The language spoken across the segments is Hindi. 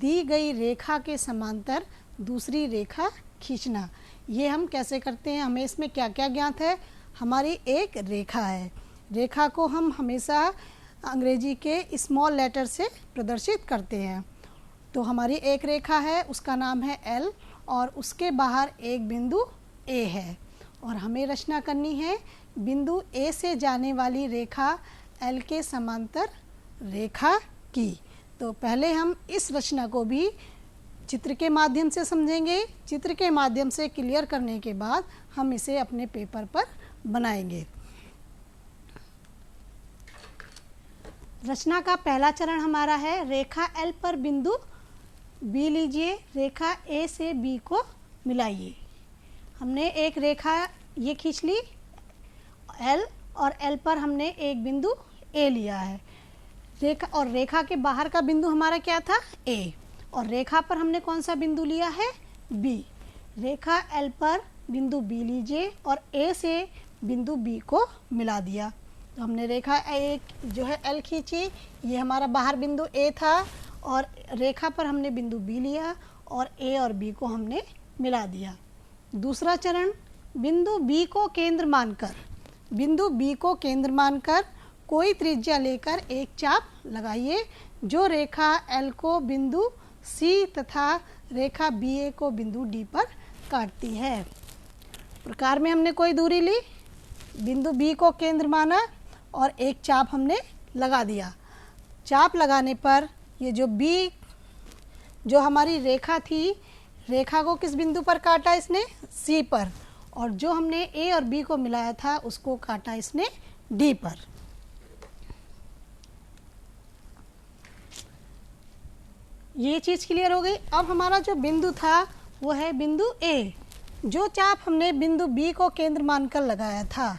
दी गई रेखा के समांतर दूसरी रेखा खींचना। ये हम कैसे करते हैं, हमें इसमें क्या क्या ज्ञात है। हमारी एक रेखा है, रेखा को हम हमेशा अंग्रेजी के स्मॉल लेटर से प्रदर्शित करते हैं। तो हमारी एक रेखा है, उसका नाम है एल, और उसके बाहर एक बिंदु ए है, और हमें रचना करनी है बिंदु ए से जाने वाली रेखा एल के समांतर रेखा की। तो पहले हम इस रचना को भी चित्र के माध्यम से समझेंगे। चित्र के माध्यम से क्लियर करने के बाद हम इसे अपने पेपर पर बनाएंगे। रचना का पहला चरण हमारा है, रेखा एल पर बिंदु बी लीजिए, रेखा ए से बी को मिलाइए। हमने एक रेखा ये खींच ली एल, और एल पर हमने एक बिंदु ए लिया है। रेखा के बाहर का बिंदु हमारा क्या था, ए, और रेखा पर हमने कौन सा बिंदु लिया है, बी। रेखा एल पर बिंदु बी लीजिए और ए से बिंदु बी को मिला दिया। तो हमने रेखा एक जो है एल खींची, ये हमारा बाहर बिंदु ए था, और रेखा पर हमने बिंदु बी लिया और ए और बी को हमने मिला दिया। दूसरा चरण, बिंदु बी को केंद्र मानकर, बिंदु बी को केंद्र मानकर कोई त्रिज्या लेकर एक चाप लगाइए जो रेखा एल को बिंदु सी तथा रेखा बी ए को बिंदु डी पर काटती है। प्रकार में हमने कोई दूरी ली, बिंदु बी को केंद्र माना और एक चाप हमने लगा दिया। चाप लगाने पर ये जो बी जो हमारी रेखा थी, रेखा को किस बिंदु पर काटा इसने, सी पर, और जो हमने ए और बी को मिलाया था उसको काटा इसने डी पर। ये चीज़ क्लियर हो गई। अब हमारा जो बिंदु था वो है बिंदु ए। जो चाप हमने बिंदु बी को केंद्र मानकर लगाया था,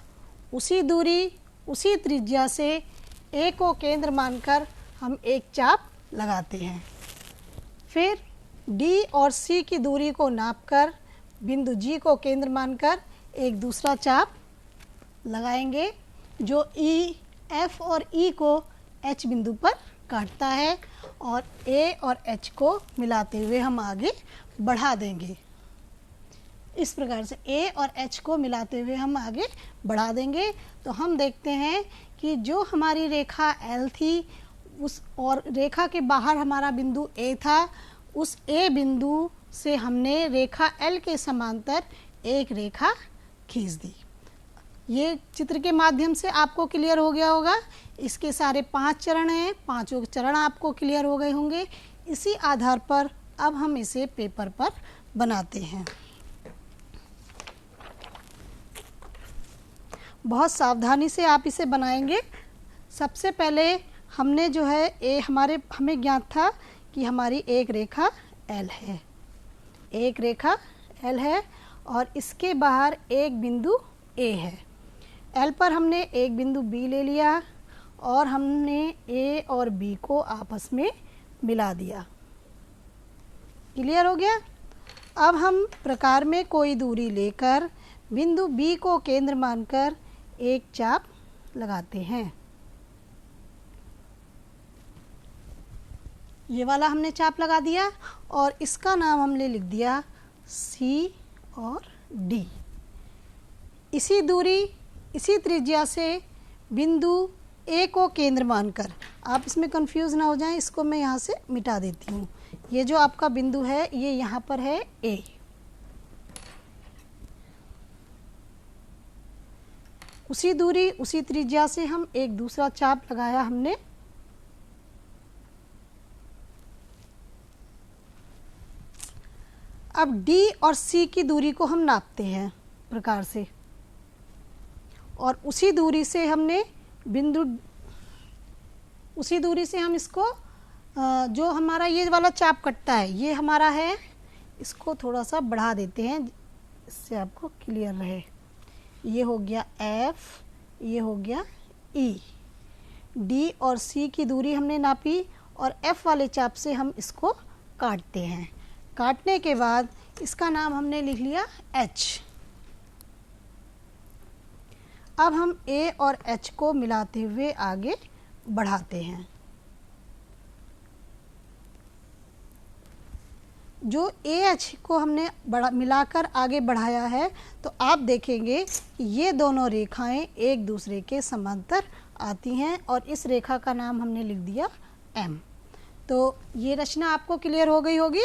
उसी दूरी उसी त्रिज्या से ए को केंद्र मानकर हम एक चाप लगाते हैं। फिर डी और सी की दूरी को नापकर बिंदु जी को केंद्र मानकर एक दूसरा चाप लगाएंगे जो ई, एफ और ई को एच बिंदु पर काटता है, और ए और एच को मिलाते हुए हम आगे बढ़ा देंगे। इस प्रकार से ए और एच को मिलाते हुए हम आगे बढ़ा देंगे। तो हम देखते हैं कि जो हमारी रेखा एल थी उस और रेखा के बाहर हमारा बिंदु ए था, उस ए बिंदु से हमने रेखा एल के समांतर एक रेखा खींच दी। ये चित्र के माध्यम से आपको क्लियर हो गया होगा। इसके सारे 5 चरण हैं, पांचों चरण आपको क्लियर हो गए होंगे। इसी आधार पर अब हम इसे पेपर पर बनाते हैं। बहुत सावधानी से आप इसे बनाएंगे। सबसे पहले हमने जो है हमें ज्ञात था कि हमारी एक रेखा एल है, एक रेखा एल है और इसके बाहर एक बिंदु ए है। एल पर हमने एक बिंदु बी ले लिया और हमने ए और बी को आपस में मिला दिया। क्लियर हो गया। अब हम प्रकार में कोई दूरी लेकर बिंदु बी को केंद्र मानकर एक चाप लगाते हैं। ये वाला हमने चाप लगा दिया और इसका नाम हमने लिख दिया सी और डी। इसी दूरी इसी त्रिज्या से बिंदु ए को केंद्र मानकर, आप इसमें कंफ्यूज ना हो जाएं, इसको मैं यहाँ से मिटा देती हूँ। ये जो आपका बिंदु है ये यहाँ पर है ए। उसी दूरी उसी त्रिज्या से हम एक दूसरा चाप लगाया हमने। अब डी और सी की दूरी को हम नापते हैं प्रकार से, और उसी दूरी से हम इसको जो हमारा ये वाला चाप कटता है ये हमारा है, इसको थोड़ा सा बढ़ा देते हैं इससे आपको क्लियर रहे। ये हो गया एफ, ये हो गया ई। डी और सी की दूरी हमने नापी और एफ वाले चाप से हम इसको काटते हैं। काटने के बाद इसका नाम हमने लिख लिया एच। अब हम ए और एच को मिलाते हुए आगे बढ़ाते हैं। जो AH को हमने मिलाकर आगे बढ़ाया है, तो आप देखेंगे कि ये दोनों रेखाएं एक दूसरे के समांतर आती हैं और इस रेखा का नाम हमने लिख दिया M। तो ये रचना आपको क्लियर हो गई होगी।